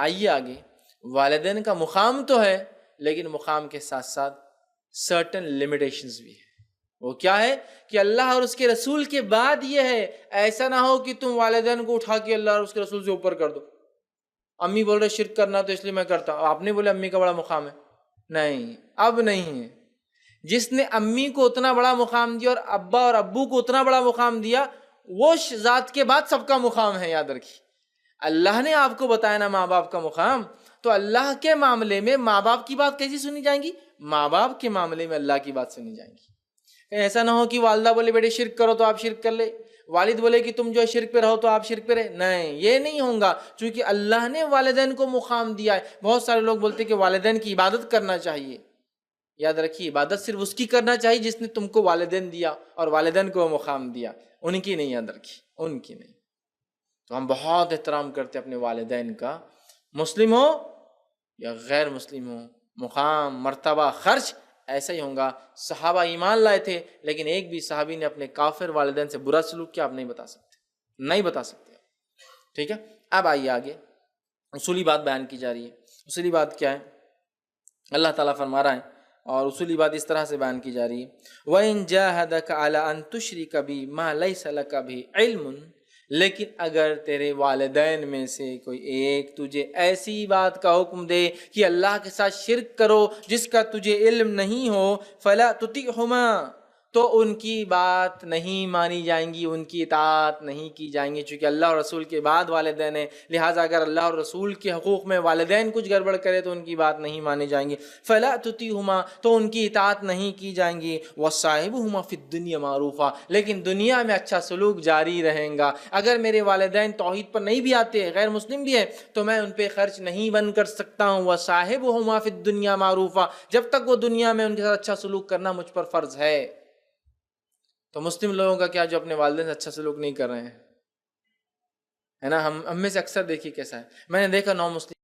آئیے آگے، والدین کا مقام تو ہے لیکن مقام کے ساتھ ساتھ سرٹن لمیٹیشنز بھی ہیں۔ وہ کیا ہے کہ اللہ اور اس کے رسول کے بعد یہ ہے، ایسا نہ ہو کہ تم والدین کو اٹھا کے اللہ اور اس کے رسول سے اوپر کر دو۔ امی بول رہے شرک کرنا تو اس لیے میں کرتا ہوں، آپ نے بولے امی کا بڑا مقام ہے، نہیں، اب نہیں ہے۔ جس نے امی کو اتنا بڑا مقام دیا اور ابا اور ابو کو اتنا بڑا مقام دیا، وہ ذات کے بعد سب کا مقام ہے، یاد رکھیے۔ اللہ نے آپ کو بتایا نا ماں باپ کا مقام، تو اللہ کے معاملے میں ماں باپ کی بات کیسی سنی جائیں گی؟ ماں باپ کے معاملے میں اللہ کی بات سنی جائیں گی۔ ایسا نہ ہو کہ والدہ بولے بیٹے شرک کرو تو آپ شرک کر لے، والد بولے کہ تم جو شرک پہ رہو تو آپ شرک پہ رہے، نہیں، یہ نہیں ہوگا، چونکہ اللہ نے والدین کو مقام دیا ہے۔ بہت سارے لوگ بولتے ہیں کہ والدین کی عبادت کرنا چاہیے، یاد رکھیے عبادت صرف اس کی کرنا چاہیے جس نے تم کو والدین دیا اور والدین کو مقام دیا، ان کی نہیں، یاد رکھیے، ان کی نہیں۔ تو ہم بہت احترام کرتے اپنے والدین کا، مسلم ہو یا غیر مسلم ہو، مقام، مرتبہ، خرچ ایسا ہی ہوگا۔ صحابہ ایمان لائے تھے لیکن ایک بھی صحابی نے اپنے کافر والدین سے برا سلوک کیا، آپ نہیں بتا سکتے، نہیں بتا سکتے، ٹھیک ہے۔ اب آئیے آگے، اصولی بات بیان کی جا رہی ہے۔ اصولی بات کیا ہے؟ اللہ تعالیٰ فرما رہا ہے، اور اصولی بات اس طرح سے بیان کی جا رہی ہے، وَإِن جَاهَدَكَ عَلَىٰ أَن تُشْرِكَ بِي مَا لَيْسَ لَكَ بِهِ عِلْمٌ، لیکن اگر تیرے والدین میں سے کوئی ایک تجھے ایسی بات کا حکم دے کہ اللہ کے ساتھ شرک کرو جس کا تجھے علم نہیں ہو، فَلَا تُطِعْهُمَا، تو ان کی بات نہیں مانی جائیں گی، ان کی اطاعت نہیں کی جائیں گی، چونکہ اللہ اور رسول کے بعد والدین ہیں، لہٰذا اگر اللہ اور رسول کے حقوق میں والدین کچھ گڑبڑ کرے تو ان کی بات نہیں مانی جائیں گی۔ فَلَا تُطِعْهُمَا، تو ان کی اطاعت نہیں کی جائیں گی۔ وَصَاحِبْهُمَا فِي الدُّنْيَا مَعْرُوفًا، لیکن دنیا میں اچھا سلوک جاری رہے گا۔ اگر میرے والدین توحید پر نہیں بھی آتے، غیر مسلم بھی ہیں، تو میں ان پہ خرچ نہیں بن کر سکتا ہوں۔ وَصَاحِبْهُمَا فِي الدُّنْيَا مَعْرُوفًا، جب تک وہ دنیا میں ان کے ساتھ اچھا سلوک کرنا مجھ پر فرض ہے۔ تو مسلم لوگوں کا کیا جو اپنے والدین سے اچھا سلوک نہیں کر رہے ہیں، ہے نا؟ ہم میں سے اکثر دیکھیے کیسا ہے، میں نے دیکھا نو مسلم